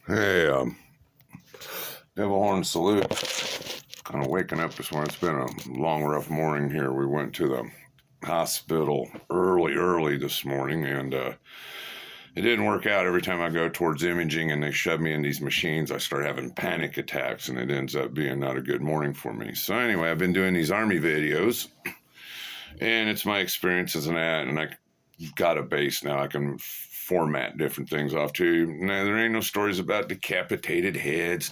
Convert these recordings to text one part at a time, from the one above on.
Hey, Devil Horn salute. Kind of waking up this morning. It's been a long, rough morning here. We went to the hospital early this morning, and it didn't work out. Every time I go towards imaging and they shove me in these machines, I start having panic attacks, and it ends up being not a good morning for me. So anyway, I've been doing these Army videos, and it's my experiences in that, and I got a base now. I can format different things off too. Now, there ain't no stories about decapitated heads,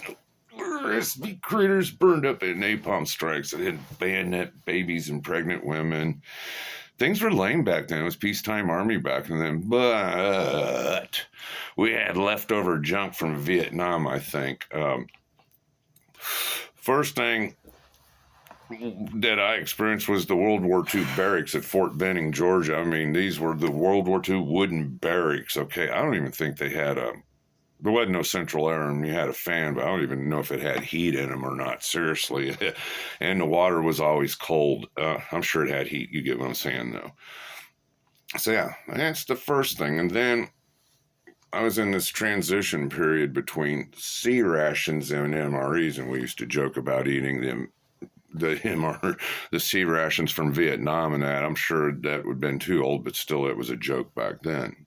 no recipe critters burned up in napalm strikes that had bayonet babies and pregnant women. Things were lame back then. It was peacetime Army back then. But we had leftover junk from Vietnam, I think. First thing that I experienced was the World War II barracks at Fort Benning, Georgia. I mean, these were the World War II wooden barracks, okay? I don't even think they had there wasn't no central air, and you had a fan, but I don't even know if it had heat in them or not, seriously. And the water was always cold. I'm sure it had heat. You get what I'm saying, though. So, yeah, that's the first thing. And then I was in this transition period between C rations and MREs, and we used to joke about eating them. The C rations from Vietnam and that. I'm sure that would have been too old, but still, it was a joke back then.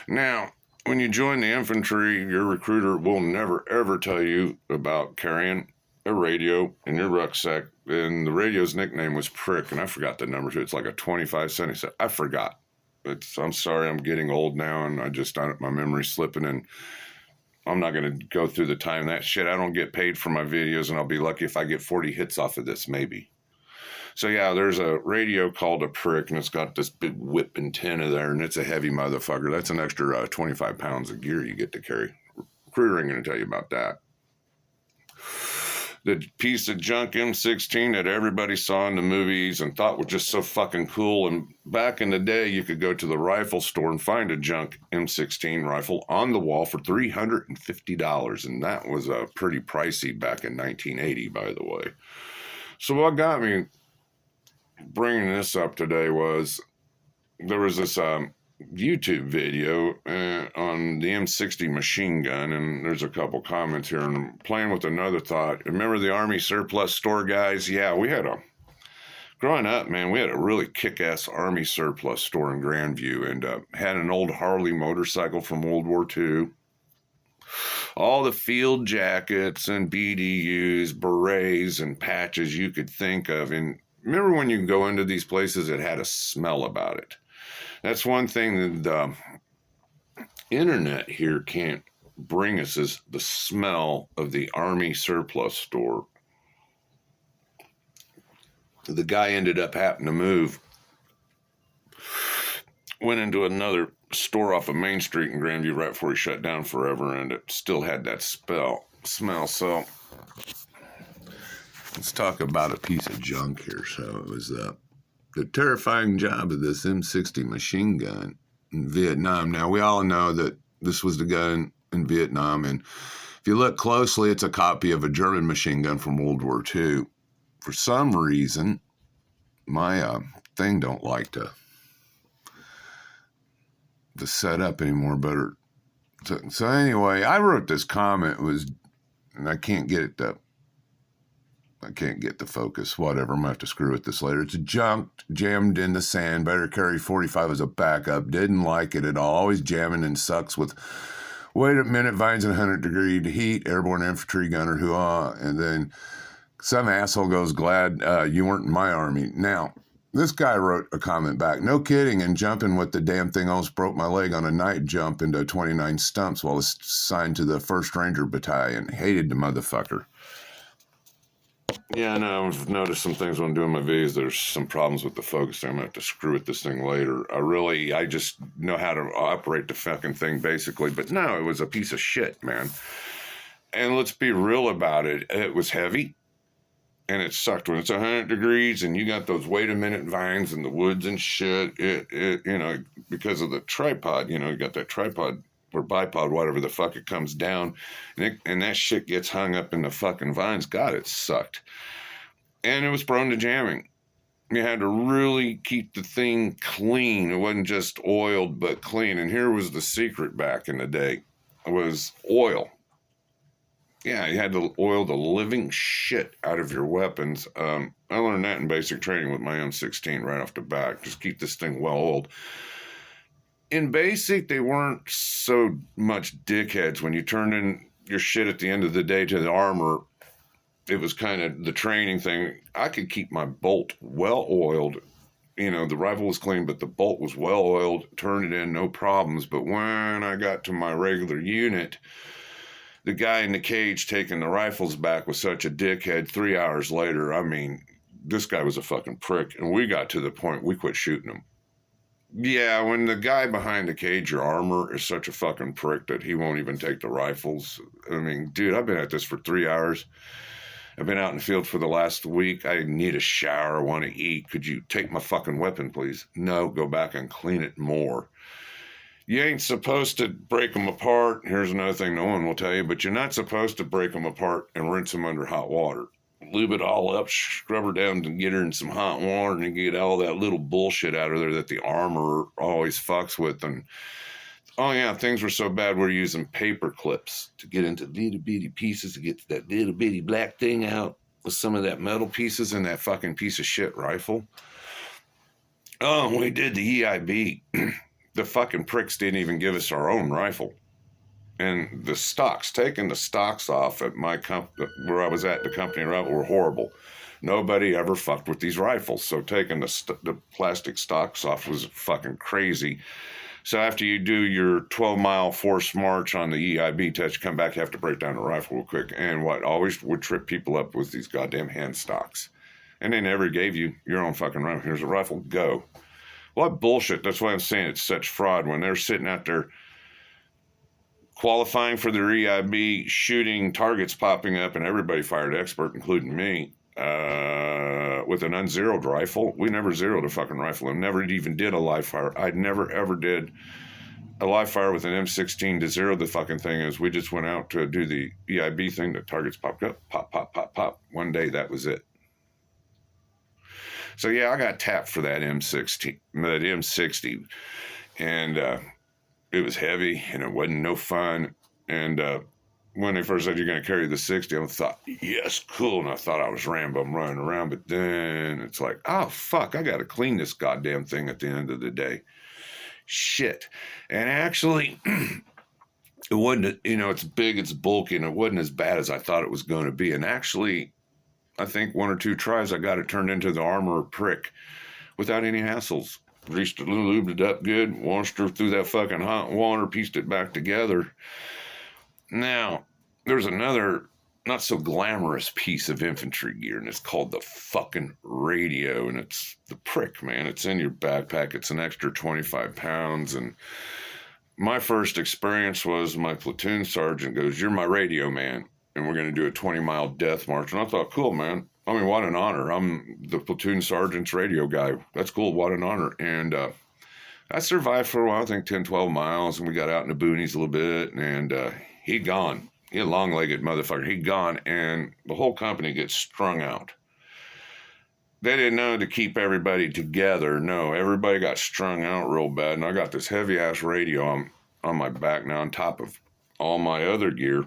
Now, when you join the infantry, your recruiter will never, ever tell you about carrying a radio in your rucksack. And the radio's nickname was Prick, and I forgot the number too. It's like a 25-cent. He said, I forgot. I'm sorry, I'm getting old now, and my memory's slipping, and I'm not going to go through the time that shit. I don't get paid for my videos, and I'll be lucky if I get 40 hits off of this, maybe. So yeah, there's a radio called a Prick, and it's got this big whip antenna there, and it's a heavy motherfucker. That's an extra 25 pounds of gear you get to carry. Recruiter ain't going to tell you about that. The piece of junk M16 that everybody saw in the movies and thought was just so fucking cool. And back in the day, you could go to the rifle store and find a junk M16 rifle on the wall for $350. And that was pretty pricey back in 1980, by the way. So what got me bringing this up today was there was this YouTube video on the M60 machine gun, and there's a couple comments here, and I'm playing with another thought. Remember the Army surplus store guys? Yeah, growing up, man, we had a really kick-ass Army surplus store in Grandview, and had an old Harley motorcycle from World War II. All the field jackets and BDUs, berets, and patches you could think of. And remember when you go into these places, it had a smell about it. That's one thing that the internet here can't bring us is the smell of the Army surplus store. The guy ended up having to move, went into another store off of Main Street in Grandview right before he shut down forever, and it still had that smell. So let's talk about a piece of junk here. So it was the terrifying job of this M60 machine gun in Vietnam. Now, we all know that this was the gun in Vietnam, and if you look closely, it's a copy of a German machine gun from World War II. For some reason, my thing don't like to set up anymore, better. So anyway, I wrote this comment, and I can't get the focus, whatever. I'm going to have to screw with this later. It's junk, jammed in the sand. Better carry 45 as a backup. Didn't like it at all. Always jamming and sucks with, wait a minute, vines in 100-degree heat, airborne infantry gunner, and then some asshole goes, glad you weren't in my army. Now, this guy wrote a comment back, no kidding, and jumping with the damn thing almost broke my leg on a night jump into 29 stumps while assigned to the 1st Ranger Battalion. Hated the motherfucker. Yeah, no, I've noticed some things when I'm doing my videos. There's some problems with the focus. I'm going to have to screw with this thing later. I just know how to operate the fucking thing, basically. But no, it was a piece of shit, man. And let's be real about it. It was heavy, and it sucked. When it's 100 degrees and you got those wait-a-minute vines in the woods and shit, it because of the tripod, you got that tripod or bipod, whatever the fuck, it comes down, and that shit gets hung up in the fucking vines. God, it sucked. And it was prone to jamming. You had to really keep the thing clean. It wasn't just oiled, but clean. And here was the secret back in the day. was oil. Yeah, you had to oil the living shit out of your weapons. I learned that in basic training with my M16 right off the bat. Just keep this thing well oiled. In basic, they weren't so much dickheads. When you turned in your shit at the end of the day to the armor, it was kind of the training thing. I could keep my bolt well oiled. You know, the rifle was clean, but the bolt was well oiled, turn it in, no problems. But when I got to my regular unit, the guy in the cage taking the rifles back was such a dickhead. 3 hours later, I mean, this guy was a fucking prick. And we got to the point we quit shooting him. Yeah, when the guy behind the cage, your armor, is such a fucking prick that he won't even take the rifles. I mean, dude, I've been at this for 3 hours. I've been out in the field for the last week. I need a shower. I want to eat. Could you take my fucking weapon, please? No, go back and clean it more. You ain't supposed to break them apart. Here's another thing no one will tell you, but you're not supposed to break them apart and rinse them under hot water. Lube it all up, scrub her down, and get her in some hot water, and get all that little bullshit out of there that the armor always fucks with. And oh yeah, things were so bad we're using paper clips to get into little bitty pieces to get that little bitty black thing out with some of that metal pieces in that fucking piece of shit rifle. Oh, we did the EIB. The fucking pricks didn't even give us our own rifle. And the stocks, taking the stocks off at my where I was at, the company were horrible. Nobody ever fucked with these rifles. So taking the plastic stocks off was fucking crazy. So after you do your 12-mile forced march on the EIB test, you come back, you have to break down the rifle real quick. And what always would trip people up was these goddamn hand stocks. And they never gave you your own fucking rifle. Here's a rifle, go. What bullshit. That's why I'm saying it's such fraud. When they're sitting out there qualifying for their EIB, shooting, targets popping up, and everybody fired expert, including me, with an unzeroed rifle. We never zeroed a fucking rifle. I never even did a live fire. I never ever did a live fire with an M16 to zero the fucking thing. Is we just went out to do the EIB thing. The targets popped up, pop, pop, pop, pop. One day, that was it. So yeah, I got tapped for that M60, and it was heavy and it wasn't no fun. And when they first said you're going to carry the 60, I thought, yes, cool. And I thought I was Rambo, I'm running around. But then it's like, oh, fuck, I got to clean this goddamn thing at the end of the day. Shit. And actually, it wasn't, it's big, it's bulky, and it wasn't as bad as I thought it was going to be. And actually, I think 1 or 2 tries, I got it turned into the armor prick without any hassles. Greased it, lubed it up good, washed her through that fucking hot water, pieced it back together. Now, there's another not so glamorous piece of infantry gear, and it's called the fucking radio, and it's the prick, man. It's in your backpack. It's an extra 25 pounds, and my first experience was my platoon sergeant goes, "You're my radio man, and we're going to do a 20-mile death march." And I thought, cool, man. I mean, what an honor. I'm the platoon sergeant's radio guy. That's cool. What an honor. And I survived for a while, I think 10, 12 miles, and we got out in the boonies a little bit, and he'd gone. He a long-legged motherfucker. He'd gone, and the whole company gets strung out. They didn't know to keep everybody together. No, everybody got strung out real bad, and I got this heavy-ass radio on my back now on top of all my other gear.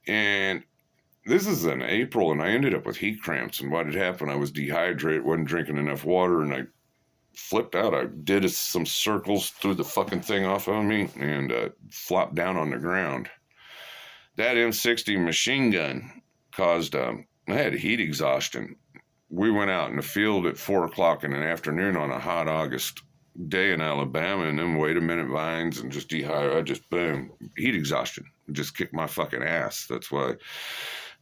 And this is in April, and I ended up with heat cramps. And what had happened, I was dehydrated, wasn't drinking enough water, and I flipped out. I did some circles, threw the fucking thing off of me, and flopped down on the ground. That M60 machine gun caused, I had heat exhaustion. We went out in the field at 4 o'clock in the afternoon on a hot August day in Alabama, and then wait a minute vines and just dehydrated. I just, boom, heat exhaustion. Just kicked my fucking ass. That's why,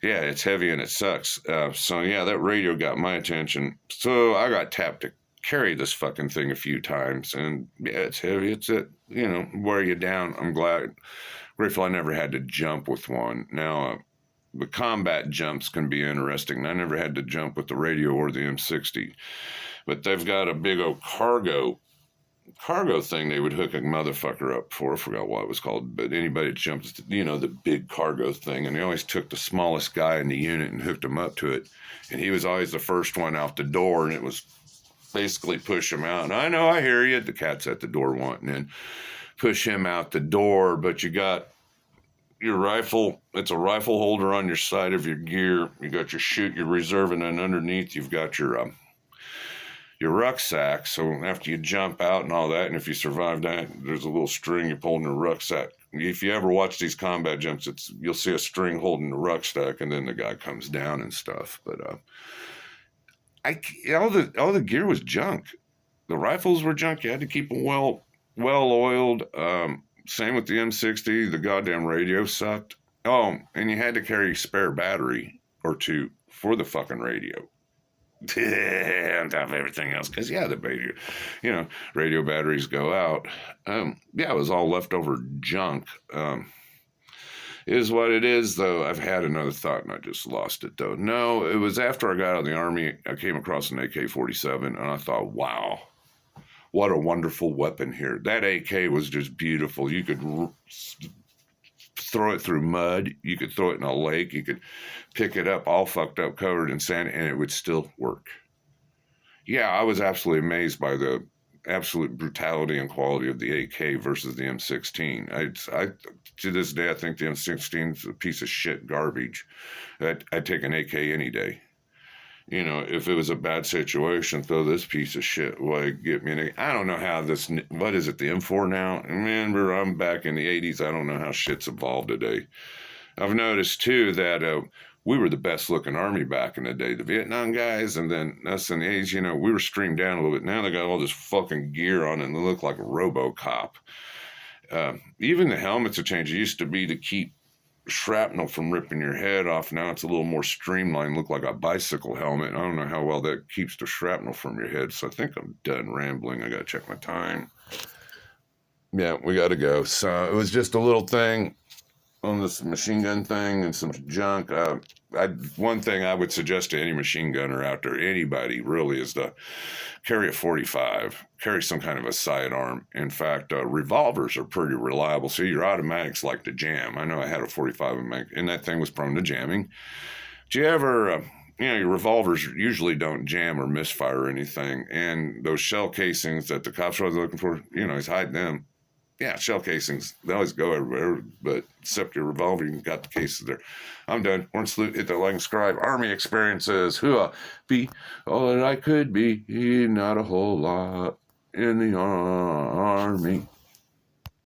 yeah, it's heavy and it sucks. So yeah, that radio got my attention. So I got tapped to carry this fucking thing a few times, and yeah, it's heavy. It's wear you down. I'm grateful I never had to jump with one. Now, the combat jumps can be interesting. I never had to jump with the radio or the M60, but they've got a big old cargo thing they would hook a motherfucker up for. I forgot what it was called, but anybody that jumps, the big cargo thing, and they always took the smallest guy in the unit and hooked him up to it, and he was always the first one out the door, and it was basically push him out. And I know, I hear you, the cat's at the door wanting in, push him out the door, but you got your rifle. It's a rifle holder on your side of your gear. You got your chute, your reserve, and then underneath you've got your rucksack. So after you jump out and all that, and if you survive that, there's a little string you pull in the rucksack. If you ever watch these combat jumps, you'll see a string holding the rucksack, and then the guy comes down and stuff. But I all the gear was junk. The rifles were junk. You had to keep them well oiled. Same with the M60. The goddamn radio sucked. Oh, and you had to carry a spare battery or two for the fucking radio. On top of everything else, because the radio batteries go out. It was all leftover junk. It is what it is, though. I've had another thought and I just lost it, though. No, it was after I got out of the Army, I came across an AK-47 and I thought, wow, what a wonderful weapon here. That AK was just beautiful. You could throw it through mud. You could throw it in a lake. You could pick it up all fucked up, covered in sand, and it would still work. Yeah, I was absolutely amazed by the absolute brutality and quality of the AK versus the M16. I to this day, I think the M16 is a piece of shit garbage. I'd take an AK any day. If it was a bad situation, throw this piece of shit away, get me an. I don't know how what is it, the M4 now? Remember, I'm back in the 80s. I don't know how shit's evolved today. I've noticed, too, that we were the best looking Army back in the day, the Vietnam guys, and then us in the 80s, we were streamed down a little bit. Now they got all this fucking gear on and they look like a RoboCop. Even the helmets have changed. It used to be to keep shrapnel from ripping your head off. Now it's a little more streamlined, look like a bicycle helmet. I don't know how well that keeps the shrapnel from your head, so I think I'm done rambling. I gotta check my time. Yeah, we gotta go. So it was just a little thing on this machine gun thing and some junk. One thing I would suggest to any machine gunner out there, anybody really, is to carry a 45, carry some kind of a sidearm. In fact, revolvers are pretty reliable. See, your automatics like to jam. I know I had a 45 and that thing was prone to jamming. Do you ever, your revolvers usually don't jam or misfire or anything. And those shell casings that the cops are looking for, he's hiding them. Yeah, shell casings, they always go everywhere, but except your revolver, you got the cases there. I'm done. Orange salute, hit that like and subscribe. Army experiences, be all that I could be, not a whole lot in the Army.